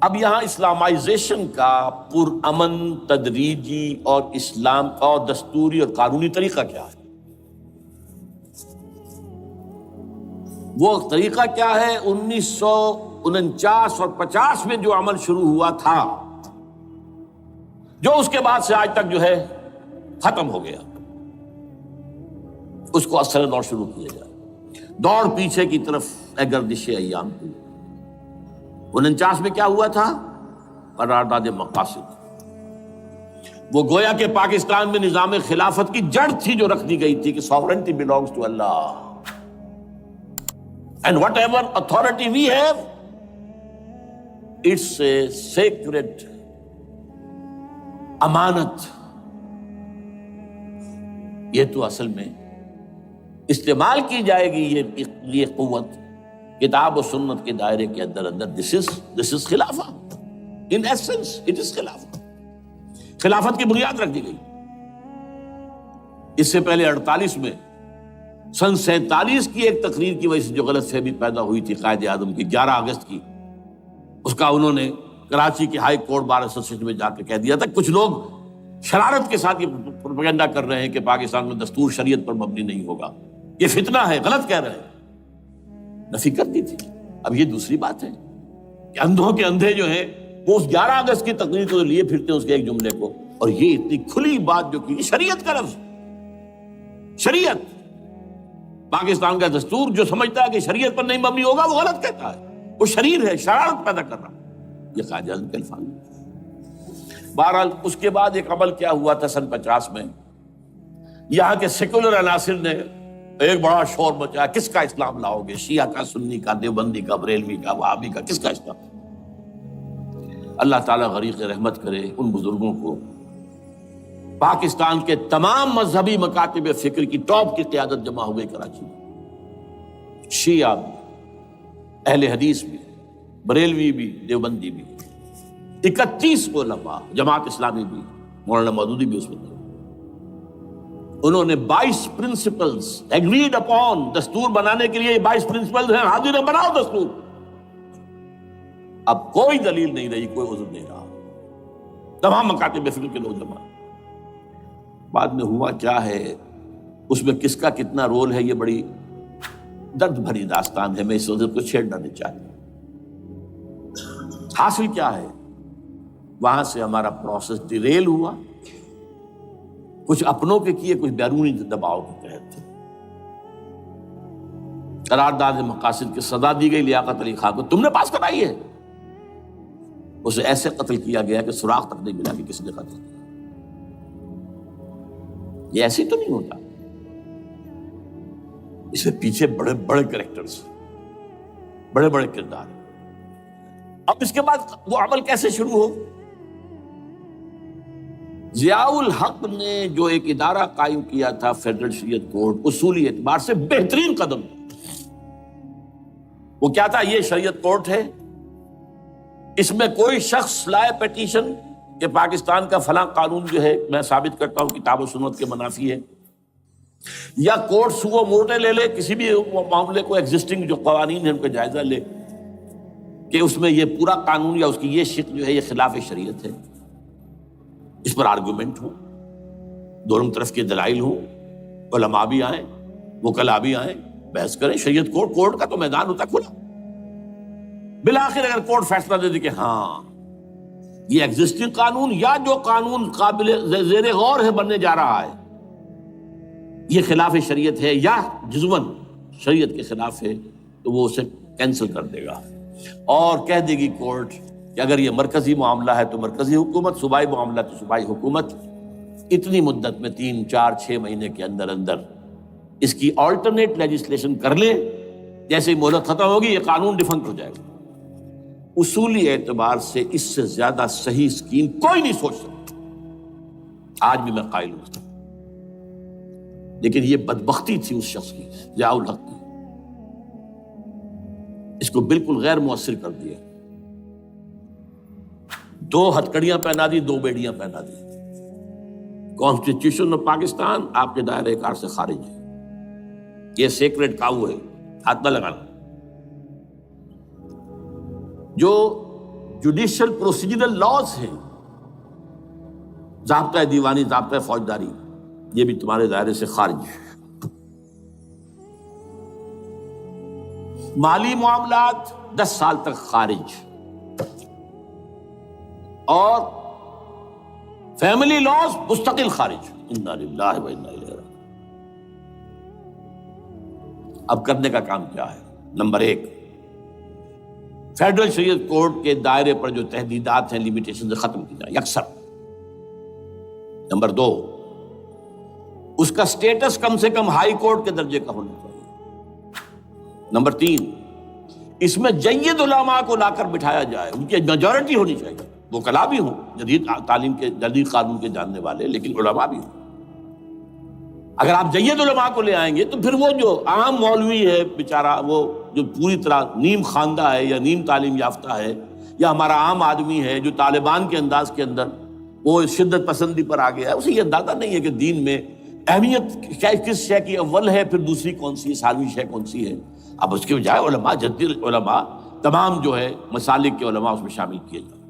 اب یہاں اسلامائزیشن کا پرامن، تدریجی اور اسلام کا اور دستوری اور قانونی طریقہ کیا ہے؟ وہ طریقہ کیا ہے؟ 1949 اور 50 میں جو عمل شروع ہوا تھا، جو اس کے بعد سے آج تک جو ہے ختم ہو گیا، اس کو اثر نو شروع کیا جائے. دوڑ پیچھے کی طرف اے گردش ایام کی. 49 میں کیا ہوا تھا؟ قرارداد مقاصد. وہ گویا کہ پاکستان میں نظام خلافت کی جڑ تھی جو رکھ دی گئی تھی کہ sovereignty belongs to Allah. And whatever authority we have, it's a sacred امانت. یہ تو اصل میں استعمال کی جائے گی یہ قوت کتاب و سنت کے دائرے کے اندر. this is خلافہ. in essence it is خلافہ. خلافت کی بنیاد رکھ دی گئی. اس سے پہلے 48 میں سن 47 کی ایک تقریر کی وجہ سے جو غلط فہمی پیدا ہوئی تھی قائد اعظم کی 11 اگست کی، اس کا انہوں نے کراچی کی ہائی کورٹ بار ایسوسیشن میں جا کے کہہ دیا تھا. کچھ لوگ شرارت کے ساتھ یہ پروپیگنڈا کر رہے ہیں کہ پاکستان میں دستور شریعت پر مبنی نہیں ہوگا، یہ فتنہ ہے، غلط کہہ رہے ہیں. نفی کر دی تھی. اب یہ دوسری بات ہے کہ اندھوں کے اندھے جو ہیں وہ اس 11 اگست کی تقریر کو لیے پھرتے ہیں اس کے ایک جملے کو، اور یہ اتنی کھلی بات جو کی شریعت کا لفظ. شریعت، پاکستان کا دستور جو سمجھتا ہے کہ شریعت پر نہیں مبنی ہوگا وہ غلط کہتا ہے، وہ شریر ہے، شرارت پیدا کر رہا. یہ قائد اعظم کے الفاظ. بہرحال اس کے بعد ایک عمل کیا ہوا تھا سن 50 میں، یہاں کے سیکولر عناصر نے ایک بڑا شور مچایا. کس کا اسلام لاؤ گے؟ شیعہ کا، سنی کا، دیوبندی کا، بریلوی کا، وہابی کا، کس کا اسلام؟ اللہ تعالیٰ غریق رحمت کرے ان بزرگوں کو. پاکستان کے تمام مذہبی مکاتب فکر کی ٹاپ کی قیادت جمع ہو گئی کراچی میں. شیعہ بھی، اہل حدیث بھی، بریلوی بھی، دیوبندی بھی. 31 علماء، جماعت اسلامی بھی، مولانا مودودی بھی اس میں تھے. انہوں نے 22 پرنسپلز ایگریڈ اپون، دستور بنانے کے لیے 22 پرنسپلز ہیں، حاضر ہیں، بناؤ دستور. اب کوئی دلیل نہیں رہی، کوئی عذر نہیں رہا. تمام مکاتب فکر کے لوگ جمع. بعد میں ہوا کیا ہے، اس میں کس کا کتنا رول ہے، یہ بڑی درد بھری داستان ہے، میں اس وجہ کو چھیڑنا نہیں چاہتا. حاصل کیا ہے، وہاں سے ہمارا پروسیس ڈیریل ہوا، کچھ اپنوں کے کیے، کچھ بیرونی دباؤ کے تحت. قرارداد مقاصد کی سزا دی گئی لیاقت علی خان کو. تم نے پاس کرائی ہے. اسے ایسے قتل کیا گیا کہ سراغ تک نہیں ملا کہ کس نے قتل کیا. یہ ایسے تو نہیں ہوتا، اس میں پیچھے بڑے بڑے کریکٹرز، بڑے بڑے کردار. اب اس کے بعد وہ عمل کیسے شروع ہو؟ ضیاء الحق نے جو ایک ادارہ قائم کیا تھا فیڈرل شریعت کورٹ، اصولی اعتبار سے بہترین قدم. وہ کیا تھا؟ یہ شریعت کورٹ ہے، اس میں کوئی شخص لائے پیٹیشن کہ پاکستان کا فلاں قانون جو ہے میں ثابت کرتا ہوں کتاب و سنت کے منافی ہے، یا کورٹ سو موٹے لے لے کسی بھی معاملے کو، ایگزسٹنگ جو قوانین ہیں ان کا جائزہ لے کہ اس میں یہ پورا قانون یا اس کی یہ شق جو ہے یہ خلاف شریعت ہے. اس پر آرگومنٹ ہو، دونوں طرف کے دلائل ہوں، علماء بھی آئیں، وکلاء بھی آئیں، بحث کریں. شریعت کورٹ کا تو میدان ہوتا کھلا. بالآخر اگر کورٹ فیصلہ دے دے کہ ہاں یہ ایگزسٹنگ قانون یا جو قانون قابل زیر غور ہے بننے جا رہا ہے یہ خلاف شریعت ہے یا جزون شریعت کے خلاف ہے، تو وہ اسے کینسل کر دے گا، اور کہہ دے گی کورٹ کہ اگر یہ مرکزی معاملہ ہے تو مرکزی حکومت، صوبائی معاملہ تو صوبائی حکومت، اتنی مدت میں 3 4 6 مہینے کے اندر اندر اس کی آلٹرنیٹ لیجسلیشن کر لیں، جیسے ہی مہلت ختم ہوگی یہ قانون ڈیفنکٹ ہو جائے گا۔ اصولی اعتبار سے اس سے زیادہ صحیح اسکیم کوئی نہیں سوچ سکتا، آج بھی میں قائل ہوں۔ لیکن یہ بدبختی تھی اس شخص کی، ضیاء الحق کی، اس کو بالکل غیر مؤثر کر دیا۔ 2 ہتھکڑیاں پہنا دی، 2 بیڑیاں پہنا دی۔ کانسٹیٹیوشن آف پاکستان آپ کے دائرے کار سے خارج ہے، یہ سیکریٹ کاؤ ہے، ہاتھ نہ لگانا۔ جو جوڈیشل پروسیجرل لاز ہیں، ضابطہ دیوانی، ضابطہ فوجداری، یہ بھی تمہارے دائرے سے خارج ہے۔ مالی معاملات 10 سال تک خارج، اور فیملی لاز مستقل خارج۔ انا للہ و انا الیہ راجعون۔ اب کرنے کا کام کیا ہے؟ نمبر 1، فیڈرل شریعت کورٹ کے دائرے پر جو تحدیدات ہیں، لیمیٹیشن ختم کی جائیں یکسر۔ نمبر 2، اس کا سٹیٹس کم سے کم ہائی کورٹ کے درجے کا ہونا چاہیے۔ نمبر 3، اس میں جید علماء کو لا کر بٹھایا جائے، ان کی میجورٹی ہونی چاہیے، وہ کلا بھی ہوں، جدید تعلیم کے، جدید قانون کے جاننے والے، لیکن علماء بھی ہوں۔ اگر آپ جید علماء کو لے آئیں گے تو پھر وہ جو عام مولوی ہے بیچارہ، وہ جو پوری طرح نیم خواندہ ہے یا نیم تعلیم یافتہ ہے، یا ہمارا عام آدمی ہے جو طالبان کے انداز کے اندر وہ شدت پسندی پر آ گیا ہے، اسے یہ اندازہ نہیں ہے کہ دین میں اہمیت کس شے کی اول ہے، پھر دوسری کون سی ہے، ثانوی شے کون سی ہے۔ اب اس کے بجائے علماء، جدید علماء، تمام جو ہے مسالک کے علماء اس میں شامل کیے جائیں۔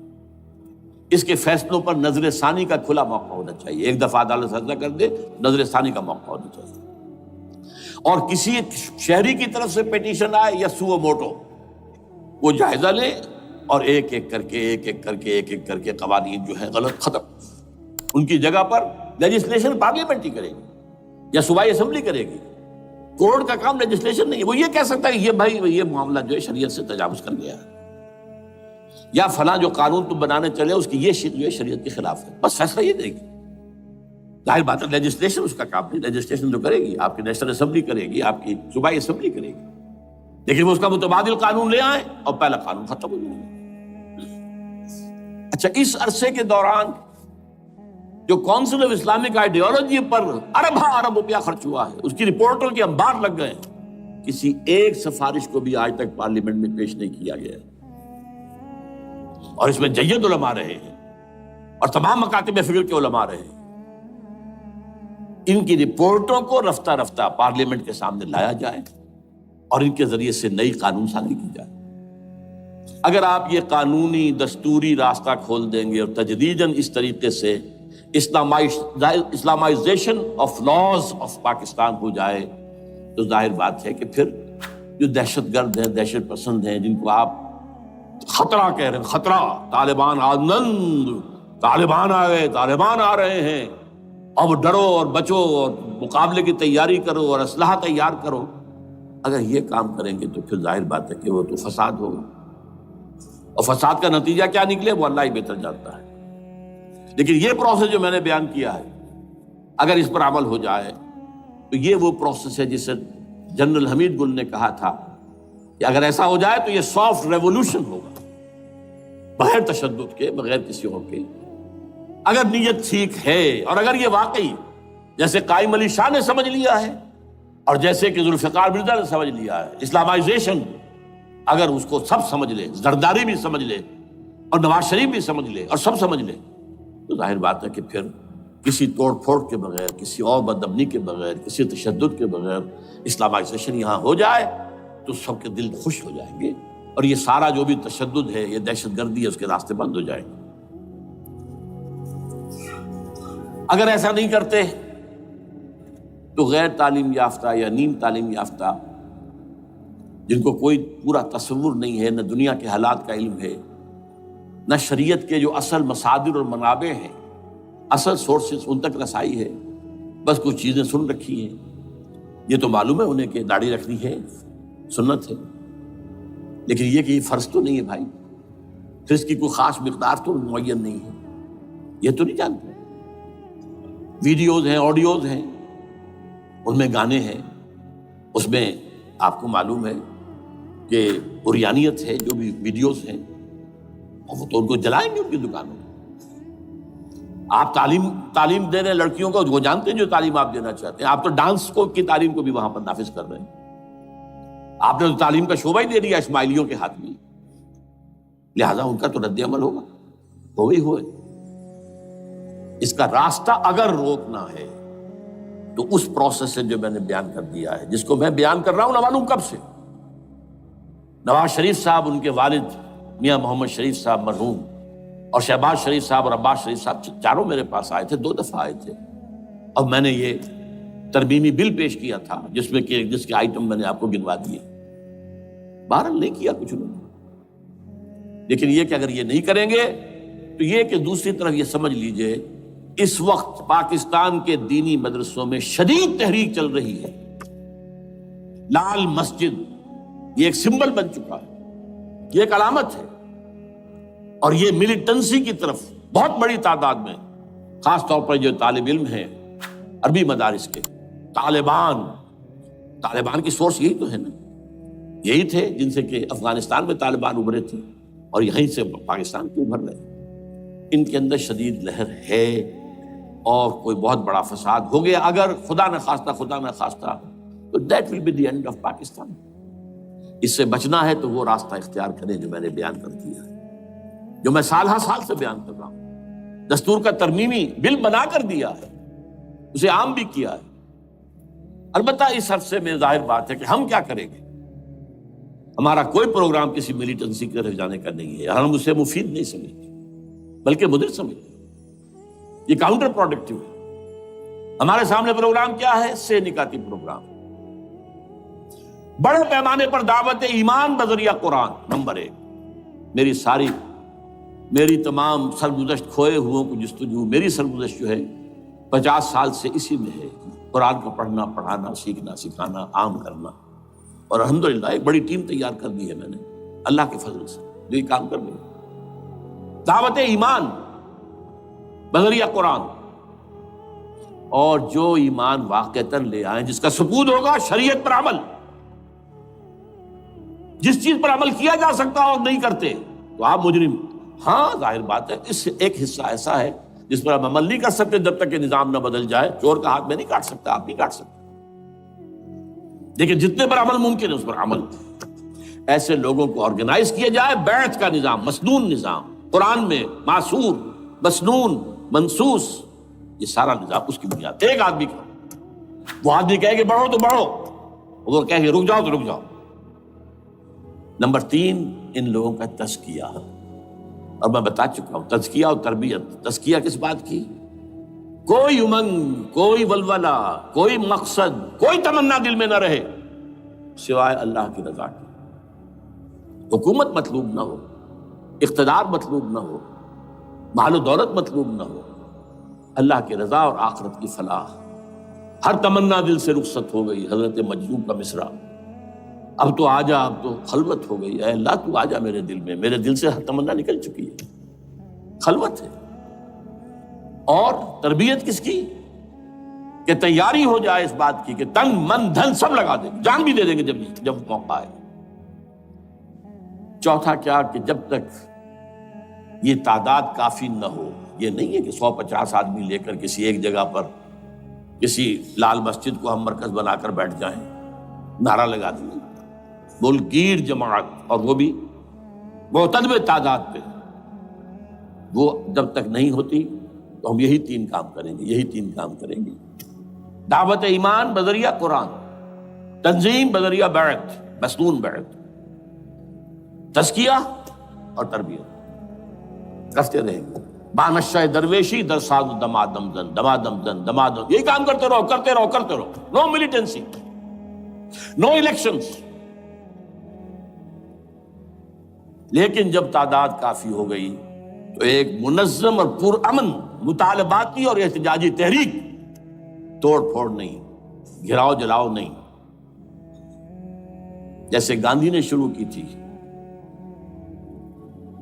اس کے فیصلوں پر نظر ثانی کا کھلا موقع ہونا چاہیے، ایک دفعہ عدالت فیصلہ کر دے، نظر ثانی کا موقع ہونا چاہیے۔ اور کسی شہری کی طرف سے پیٹیشن آئے یا سو موٹو، وہ جائزہ لے اور ایک ایک کر کے قوانین جو ہے غلط ختم، ان کی جگہ پر لیجسلیشن پارلیمنٹ ہی کرے گی یا صوبائی اسمبلی کرے گی۔ کورٹ کا کام لیجسلیشن نہیں ہے۔ وہ یہ کہہ سکتا ہے کہ یہ بھائی یہ معاملہ جو ہے شریعت سے تجاوز کر گیا ہے، یا فلاں جو قانون تم بنانے چلے اس کی یہ شق جو ہے شریعت کے خلاف ہے، بس فیصلہ یہ دے گی۔ ظاہر بات ہے لیجسلیشن اس کا کام نہیں، لیجسلیشن جو کرے گی آپ کی نیشنل اسمبلی کرے گی، آپ کی صوبائی اسمبلی کرے گی، لیکن وہ اس کا متبادل قانون لے آئیں اور پہلا قانون ختم ہو جائے۔ اچھا، اس عرصے کے دوران جو کونسل آف اسلامک آئیڈیالوجی پر ارب روپیہ خرچ ہوا ہے، اس کی رپورٹوں کے انبار لگ گئے، کسی ایک سفارش کو بھی آج تک پارلیمنٹ میں پیش نہیں کیا گیا، اور اس میں جید علماء رہے ہیں اور تمام مکاتب فکر کے علماء رہے ہیں۔ ان کی رپورٹوں کو رفتہ رفتہ پارلیمنٹ کے سامنے لایا جائے اور ان کے ذریعے سے نئی قانون سازی کی جائے۔ اگر آپ یہ قانونی دستوری راستہ کھول دیں گے اور تجدیداً اس طریقے سے Islamization of laws of Pakistan ہو جائے تو ظاہر بات ہے کہ پھر جو دہشت گرد ہیں، دہشت پسند ہیں، جن کو آپ خطرہ کہہ رہے ہیں، خطرہ، طالبان آنند، طالبان آ گئے، طالبان آ رہے ہیں، اب ڈرو اور بچو اور مقابلے کی تیاری کرو اور اسلحہ تیار کرو، اگر یہ کام کریں گے تو پھر ظاہر بات ہے کہ وہ تو فساد ہوگا، اور فساد کا نتیجہ کیا نکلے وہ اللہ ہی بہتر جانتا ہے۔ لیکن یہ پروسیس جو میں نے بیان کیا ہے، اگر اس پر عمل ہو جائے تو یہ وہ پروسیس ہے جسے جنرل حمید گل نے کہا تھا کہ اگر ایسا ہو جائے تو یہ سافٹ ریولوشن ہوگا، بغیر تشدد کے، بغیر کسی اور کے۔ اگر نیت ٹھیک ہے اور اگر یہ واقعی جیسے قائم علی شاہ نے سمجھ لیا ہے اور جیسے کہ ذوالفقار مرزا نے سمجھ لیا ہے، اسلامائزیشن، اگر اس کو سب سمجھ لے، زرداری بھی سمجھ لے اور نواز شریف بھی سمجھ لے اور سب سمجھ لے، تو ظاہر بات ہے کہ پھر کسی توڑ پھوڑ کے بغیر، کسی اور بدامنی کے بغیر، کسی تشدد کے بغیر اسلامائزیشن یہاں ہو جائے تو سب کے دل خوش ہو جائیں گے، اور یہ سارا جو بھی تشدد ہے، یہ دہشت گردی ہے، اس کے راستے بند ہو جائیں گے۔ اگر ایسا نہیں کرتے تو غیر تعلیم یافتہ یا نیم تعلیم یافتہ، جن کو کوئی پورا تصور نہیں ہے، نہ دنیا کے حالات کا علم ہے، نہ شریعت کے جو اصل مصادر اور منابع ہیں، اصل سورسز، ان تک رسائی ہے، بس کچھ چیزیں سن رکھی ہیں۔ یہ تو معلوم ہے انہیں کہ داڑھی رکھنی ہے، سنت ہے، لیکن یہ کہ یہ فرض تو نہیں ہے بھائی، پھر اس کی کوئی خاص مقدار تو معین نہیں ہے، یہ تو نہیں جانتے۔ ویڈیوز ہیں، آڈیوز ہیں، ان میں گانے ہیں، اس میں آپ کو معلوم ہے کہ عریانیت ہے، جو بھی ویڈیوز ہیں، اور وہ تو ان کو جلائیں گے ان کی دکانوں میں۔ آپ تعلیم دے رہے ہیں لڑکیوں کو، وہ جانتے ہیں جو تعلیم آپ دینا چاہتے ہیں، آپ تو ڈانس کی تعلیم کو بھی وہاں پر نافذ کر رہے ہیں، آپ نے تو تعلیم کا شعبہ ہی دے دیا اسماعیلیوں کے ہاتھ میں، لہذا ان کا تو رد عمل ہوگا، ہوئے۔ اس کا راستہ اگر روکنا ہے تو اس پروسیس سے جو میں نے بیان کر دیا ہے، جس کو میں بیان کر رہا ہوں نہ معلوم کب سے۔ نواز شریف صاحب، ان کے والد میاں محمد شریف صاحب مرحوم، اور شہباز شریف صاحب اور عباس شریف صاحب چاروں میرے پاس آئے تھے، 2 دفعہ آئے تھے، اور میں نے یہ ترمیمی بل پیش کیا تھا جس کے آئٹم میں نے آپ کو گنوا دیے۔ بہرحال نہیں کیا کچھ انہوں نے، لیکن یہ کہ اگر یہ نہیں کریں گے تو یہ کہ دوسری طرف یہ سمجھ لیجئے اس وقت پاکستان کے دینی مدرسوں میں شدید تحریک چل رہی ہے۔ لال مسجد یہ ایک سمبل بن چکا ہے، یہ ایک علامت ہے، اور یہ ملیٹنسی کی طرف بہت بڑی تعداد میں، خاص طور پر جو طالب علم ہیں عربی مدارس کے، طالبان کی سورس یہی تو ہے نا، یہی تھے جن سے کہ افغانستان میں طالبان ابھرے تھے اور یہیں سے پاکستان کے ابھر رہے۔ ان کے اندر شدید لہر ہے، اور کوئی بہت بڑا فساد ہو گیا اگر خدا نہ خواستہ تو that will be the end of Pakistan. اس سے بچنا ہے تو وہ راستہ اختیار کریں جو میں نے بیان کر دیا ہے، جو میں سال سے بیان کر رہا ہوں۔ دستور کا ترمیمی بل بنا کر دیا ہے، اسے عام بھی کیا ہے۔ البتہ اس عرصے میں ظاہر بات ہے کہ ہم کیا کریں گے، ہمارا کوئی پروگرام کسی ملیٹنسی کی طرف جانے کا نہیں ہے، ہم اسے مفید نہیں سمجھتے بلکہ مضر سمجھتے، یہ کاؤنٹر پروڈکٹیو ہے۔ ہمارے سامنے پروگرام کیا ہے؟ سے نکاتی پروگرام، بڑے پیمانے پر دعوت ایمان بذریعہ قرآن، نمبر 1۔ میری تمام سرگزشت کھوئے ہوئوں کو جستجو، میری سرگزشت جو ہے 50 سال سے اسی میں ہے، قرآن کو پڑھنا، پڑھانا، سیکھنا، سکھانا، عام کرنا، اور الحمدللہ ایک بڑی ٹیم تیار کر دی ہے میں نے اللہ کے فضل سے، جو یہ کام کر رہی ہے۔ دعوت ایمان بذریعہ قرآن، اور جو ایمان واقعتاً لے آئیں، جس کا ثبوت ہوگا شریعت پر عمل، جس چیز پر عمل کیا جا سکتا اور نہیں کرتے تو آپ مجرم۔ ہاں ظاہر بات ہے اس سے ایک حصہ ایسا ہے جس پر ہم عمل نہیں کر سکتے جب تک کہ نظام نہ بدل جائے۔ چور کا ہاتھ میں نہیں کاٹ سکتا، آپ نہیں کاٹ سکتے، لیکن جتنے پر عمل ممکن ہے اس پر عمل۔ ایسے لوگوں کو آرگنائز کیا جائے، بیعت کا نظام، مسنون نظام، قرآن میں معصور، مسنون، منصوص، یہ سارا نظام اس کی بنیاد۔ ایک آدمی کا، وہ آدمی کہے کہ بڑھو تو بڑھو، وہ کہے کہ رک جاؤ تو رک جاؤ۔ نمبر 3، ان لوگوں کا تزکیہ، اور میں بتا چکا ہوں تزکیہ اور تربیت۔ تزکیہ کس بات کی؟ کوئی امنگ، کوئی ولولہ، کوئی مقصد، کوئی تمنا دل میں نہ رہے سوائے اللہ کی رضا کی۔ حکومت مطلوب نہ ہو، اقتدار مطلوب نہ ہو، مال و دولت مطلوب نہ ہو، اللہ کی رضا اور آخرت کی فلاح۔ ہر تمنا دل سے رخصت ہو گئی، حضرت مجذوب کا مصرع، اب تو آجا، اب تو خلوت ہو گئی، اے اللہ تو آجا میرے دل میں، میرے دل سے ہر تمنا نکل چکی ہے، خلوت ہے۔ اور تربیت کس کی؟ کہ تیاری ہو جائے اس بات کی کہ تن من دھن سب لگا دیں گے، جان بھی دے دیں گے جب موقع آئے۔ چوتھا کیا؟ کہ جب تک یہ تعداد کافی نہ ہو، یہ نہیں ہے کہ 150 آدمی لے کر کسی ایک جگہ پر کسی لال مسجد کو ہم مرکز بنا کر بیٹھ جائیں، نعرہ لگا دیں، ملک گیر جماعت، اور وہ بھی معتدل تعداد پہ، وہ جب تک نہیں ہوتی تو ہم یہی 3 کام کریں گے، دعوت ایمان بذریعہ قرآن، تنظیم بذریعہ بیعت، مسنون بیعت، تزکیہ اور تربیت کرتے رہیں گے۔ بانشہ درویشی در ساز دمادم زن، یہی کام کرتے رہو، نو ملیٹنسی، نو الیکشنز۔ لیکن جب تعداد کافی ہو گئی تو ایک منظم اور پرامن مطالباتی اور احتجاجی تحریک، توڑ پھوڑ نہیں، گھراؤ جلاؤ نہیں، جیسے گاندھی نے شروع کی تھی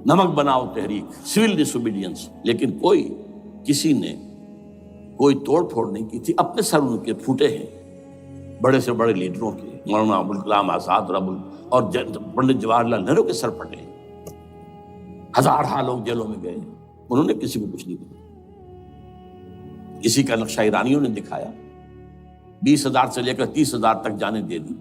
نمک بناؤ تحریک، سول ڈس اوبیڈینس، لیکن کسی نے کوئی توڑ پھوڑ نہیں کی تھی. اپنے سر ان کے پھوٹے ہیں بڑے سے بڑے لیڈروں کے، مولانا ابوالکلام آزاد اور پنڈت جواہر لال نہرو کے سر پھٹے. ہزارہ لوگ جیلوں میں گئے، انہوں نے کسی کو کچھ نہیں کہا. اسی کا نقشہ ایرانیوں نے دکھایا، 20,000 سے لے کر 30,000 تک جانیں دے دی.